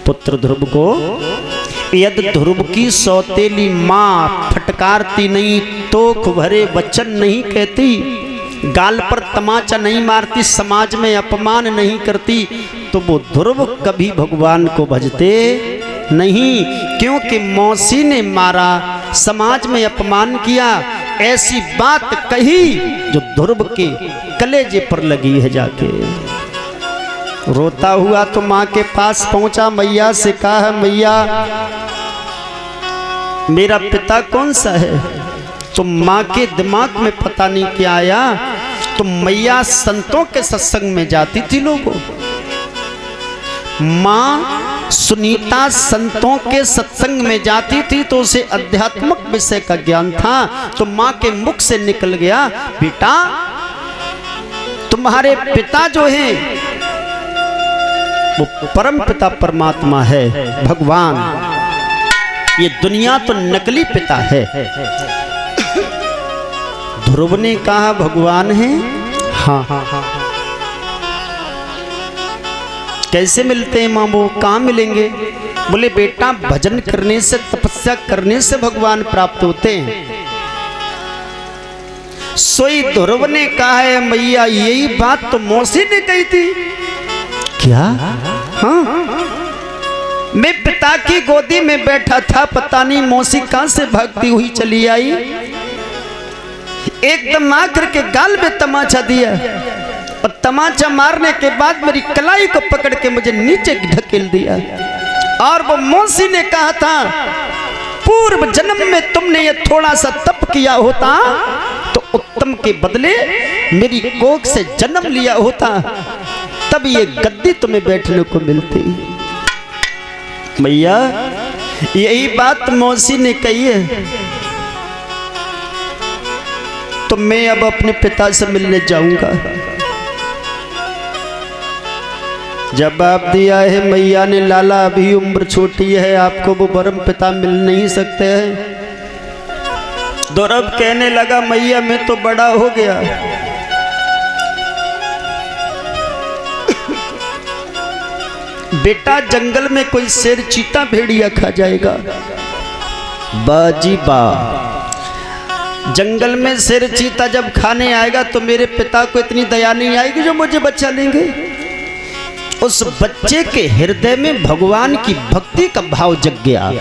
पुत्र ध्रुव को, यद ध्रुव की सौतेली माँ फटकारती नहीं, तोख भरे वचन नहीं कहती, गाल पर तमाचा नहीं मारती, समाज में अपमान नहीं करती, तो वो ध्रुव कभी भगवान को भजते नहीं। क्योंकि मौसी ने मारा, समाज में अपमान किया, ऐसी बात कही जो ध्रुव के कलेजे पर लगी है। जाके रोता हुआ तो माँ के पास पहुंचा, मैया से कहा, मैया मेरा पिता कौन सा है? तो माँ के दिमाग में पता नहीं क्या आया, तो मैया संतों के सत्संग में जाती थी। लोगों, माँ सुनीता संतों के सत्संग में जाती थी, तो उसे अध्यात्मक विषय का ज्ञान था। तो माँ के मुख से निकल गया, बेटा तुम्हारे पिता जो हैं वो परम पिता परमात्मा है, भगवान। ये दुनिया तो नकली पिता है। ध्रुव ने कहा, भगवान है? हाँ हाँ हाँ। कैसे मिलते हैं माँ? वो कहाँ मिलेंगे? बोले बेटा भजन करने से, तपस्या करने से भगवान प्राप्त होते हैं। सोई ध्रुव ने कहा है, मैया यही बात तो मौसी ने कही थी। क्या? हाँ, मैं पिता की गोदी में बैठा था, पता नहीं मौसी कहां से भागती हुई चली आई, एकदम आकर के गाल में तमाचा दिया, और तमाचा मारने के बाद मेरी कलाई को पकड़ के मुझे नीचे ढकेल दिया। और वो मौसी ने कहा था, पूर्व जन्म में तुमने ये थोड़ा सा तप किया होता तो उत्तम के बदले मेरी कोख से जन्म लिया होता, तब ये गद्दी तुम्हें बैठने को मिलती। मैया यही बात मौसी ने कही है, तो मैं अब अपने पिता से मिलने जाऊंगा। जवाब दिया है मैया ने, लाला अभी उम्र छोटी है, आपको वो परम पिता मिल नहीं सकते हैं। ध्रुव कहने लगा, मैया मैं तो बड़ा हो गया, बेटा जंगल में कोई शेर चीता भेड़िया खा जाएगा। बाजी बा, जंगल में शेर चीता जब खाने आएगा तो मेरे पिता को इतनी दया नहीं आएगी जो मुझे बचा लेंगे। उस बच्चे के हृदय में भगवान की भक्ति का भाव जग गया,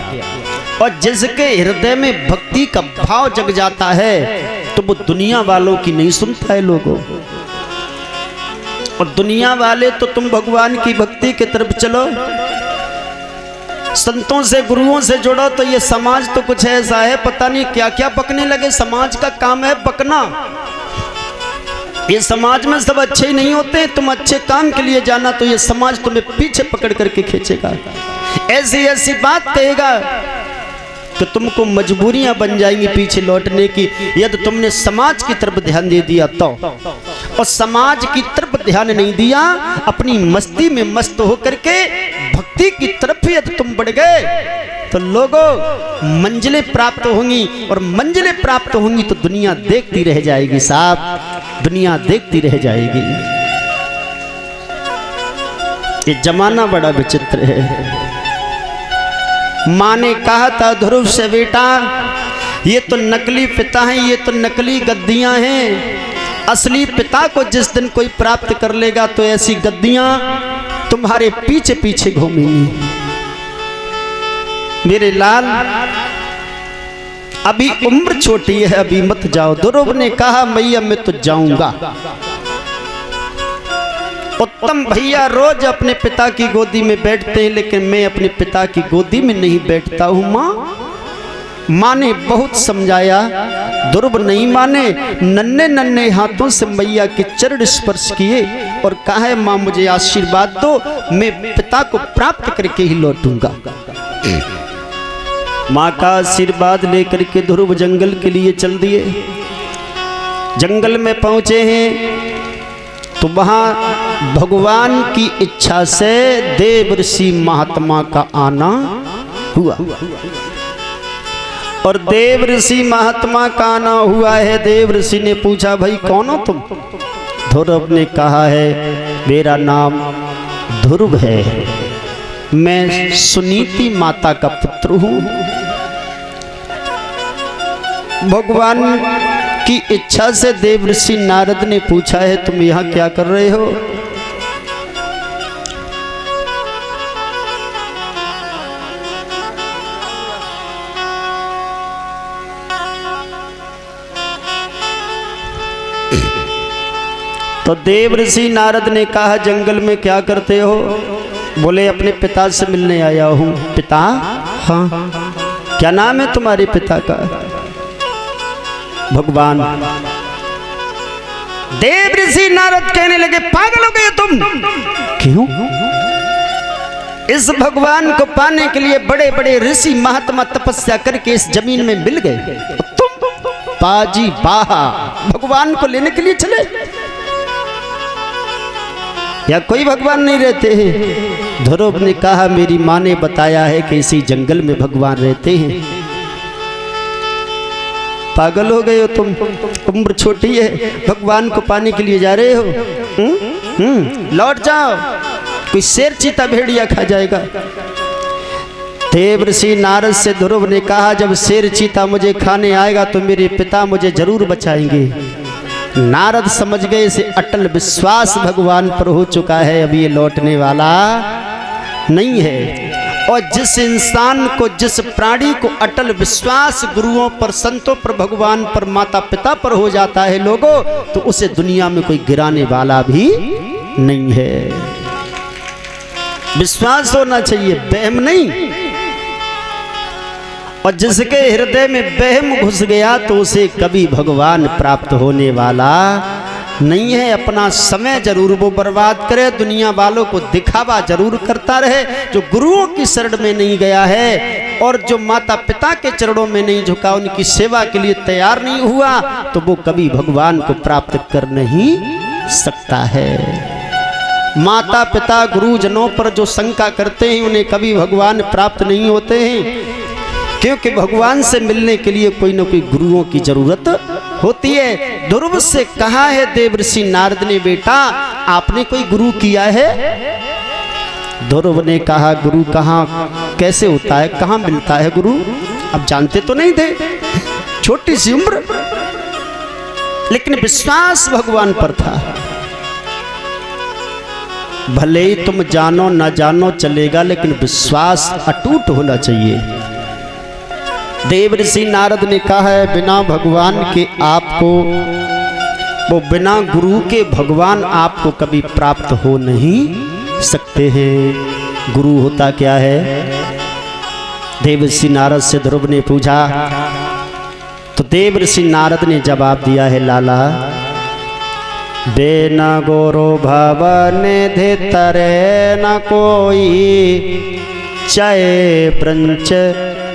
और जिसके हृदय में भक्ति का भाव जग जाता है तो वो दुनिया वालों की नहीं सुनता है लोगों। और दुनिया वाले तो तुम भगवान की भक्ति की तरफ चलो, संतों से गुरुओं से जुड़ो, तो ये समाज तो कुछ ऐसा है, पता नहीं क्या क्या बकने लगे। समाज का काम है बकना। ये समाज में सब अच्छे ही नहीं होते, तुम अच्छे काम के लिए जाना तो ये समाज तुम्हें पीछे पकड़ करके खींचेगा, ऐसी ऐसी बात कहेगा कि तुमको मजबूरियां बन जाएंगी पीछे लौटने की, यदि तुमने समाज की तरफ ध्यान दे दिया तो। और समाज की तरफ ध्यान नहीं दिया, अपनी मस्ती में मस्त होकर के भक्ति की तरफ यदि तुम बढ़ गए तो लोगों मंजिलें प्राप्त होंगी, और मंजिलें प्राप्त होंगी तो दुनिया देखती रह जाएगी साहब, दुनिया देखती रह जाएगी। ये जमाना बड़ा विचित्र है। माँ ने कहा था ध्रुव से, बेटा ये तो नकली पिता हैं, ये तो नकली गद्दियां हैं, असली पिता को जिस दिन कोई प्राप्त कर लेगा तो ऐसी गद्दियां तुम्हारे पीछे पीछे घूमेंगी। मेरे लाल अभी उम्र छोटी है, अभी मत जाओ। ध्रुव ने कहा, मैया मैं तो जाऊंगा। उत्तम भैया रोज अपने पिता की गोदी में बैठते हैं, लेकिन मैं अपने पिता की गोदी में नहीं बैठता हूं। माँ ने बहुत समझाया, ध्रुव नहीं माने, नन्हे नन्हे हाथों से मैया के चरण स्पर्श किए और कहा है, माँ मुझे आशीर्वाद दो, मैं पिता को प्राप्त करके ही लौटूंगा। माँ का आशीर्वाद लेकर के ध्रुव जंगल के लिए चल दिए। जंगल में पहुंचे हैं तो वहां भगवान की इच्छा से देव ऋषि महात्मा का आना हुआ, और देव ऋषि महात्मा का आना हुआ है। देव ऋषि ने पूछा, भाई कौन हो तुम? ध्रुव ने कहा है, मेरा नाम ध्रुव है। मैं सुनीति माता का पुत्र हूं। भगवान की इच्छा से देवर्षि नारद ने पूछा है तुम यहां क्या कर रहे हो? तो देवर्षि नारद ने कहा जंगल में क्या करते हो? बोले अपने पिता से मिलने आया हूं। पिता? हाँ। क्या नाम है तुम्हारे पिता का? भगवान। देवर्षि नारद कहने लगे पागल हो गए तुम? क्यों? इस भगवान को पाने के लिए बड़े बड़े ऋषि महात्मा तपस्या करके इस जमीन में मिल गए, तुम बाजी बाहा भगवान को लेने के लिए चले? या कोई भगवान नहीं रहते हैं? ध्रुव ने कहा मेरी माँ ने बताया है कि इसी जंगल में भगवान रहते हैं। पागल हो गए हो तुम? उम्र छोटी है, भगवान को पाने के लिए जा रहे हो? लौट जाओ, कोई शेर चीता भेड़िया खा जाएगा। देवर्षि नारद से ध्रुव ने कहा जब शेर चीता मुझे खाने आएगा तो मेरे पिता मुझे जरूर बचाएंगे। नारद समझ गए इसे अटल विश्वास भगवान पर हो चुका है, अब ये लौटने वाला नहीं है। और जिस इंसान को, जिस प्राणी को अटल विश्वास गुरुओं पर, संतों पर, भगवान पर, माता पिता पर हो जाता है लोगों, तो उसे दुनिया में कोई गिराने वाला भी नहीं है। विश्वास होना चाहिए, वहम नहीं। और जिसके हृदय में वहम घुस गया तो उसे कभी भगवान प्राप्त होने वाला नहीं है। अपना समय जरूर वो बर्बाद करे, दुनिया वालों को दिखावा जरूर करता रहे। जो गुरुओं की शरण में नहीं गया है और जो माता पिता के चरणों में नहीं झुका, उनकी सेवा के लिए तैयार नहीं हुआ, तो वो कभी भगवान को प्राप्त कर नहीं सकता है। माता पिता गुरुजनों पर जो शंका करते हैं उन्हें कभी भगवान प्राप्त नहीं होते हैं, क्योंकि भगवान से मिलने के लिए कोई न कोई गुरुओं की जरूरत होती है। ध्रुव से कहा है देवर्षि नारद ने बेटा आपने कोई गुरु किया है? ध्रुव ने कहा गुरु कहाँ, कैसे होता है, कहाँ मिलता है गुरु? अब जानते तो नहीं थे, छोटी सी उम्र, लेकिन विश्वास भगवान पर था। भले ही तुम जानो न जानो चलेगा, लेकिन विश्वास अटूट होना चाहिए। देवर्षि नारद ने कहा है बिना भगवान के आपको, वो बिना गुरु के भगवान आपको कभी प्राप्त हो नहीं सकते हैं। गुरु होता क्या है? देवर्षि नारद से ध्रुव ने पूछा, तो देवर्षि नारद ने जवाब दिया है लाला बिना गुरु भवन धितरे न कोई, चाहे ब्रंच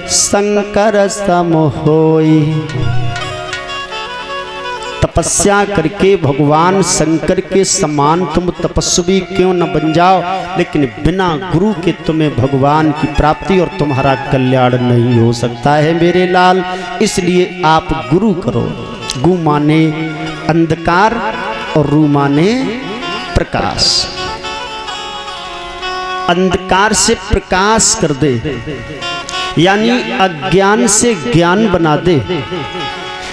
शंकर सम होई। तपस्या करके भगवान शंकर के समान तुम तपस्वी क्यों न बन जाओ, लेकिन बिना गुरु के तुम्हें भगवान की प्राप्ति और तुम्हारा कल्याण नहीं हो सकता है मेरे लाल। इसलिए आप गुरु करो। गु माने अंधकार और रू माने प्रकाश। अंधकार से प्रकाश कर दे, यानी अज्ञान से ज्ञान बना दे।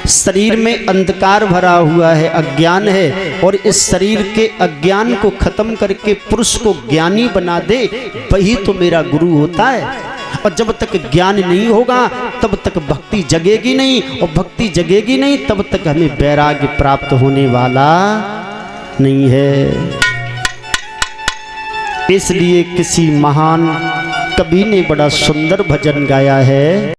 शरीर में अंधकार भरा हुआ है, अज्ञान है, और इस शरीर के अज्ञान को खत्म करके पुरुष को ज्ञानी बना दे, वही तो मेरा गुरु होता है। और जब तक ज्ञान नहीं होगा तब तक भक्ति जगेगी नहीं, और भक्ति जगेगी नहीं तब तक हमें वैराग्य प्राप्त होने वाला नहीं है। इसलिए किसी महान कवि ने बड़ा सुंदर भजन गाया है।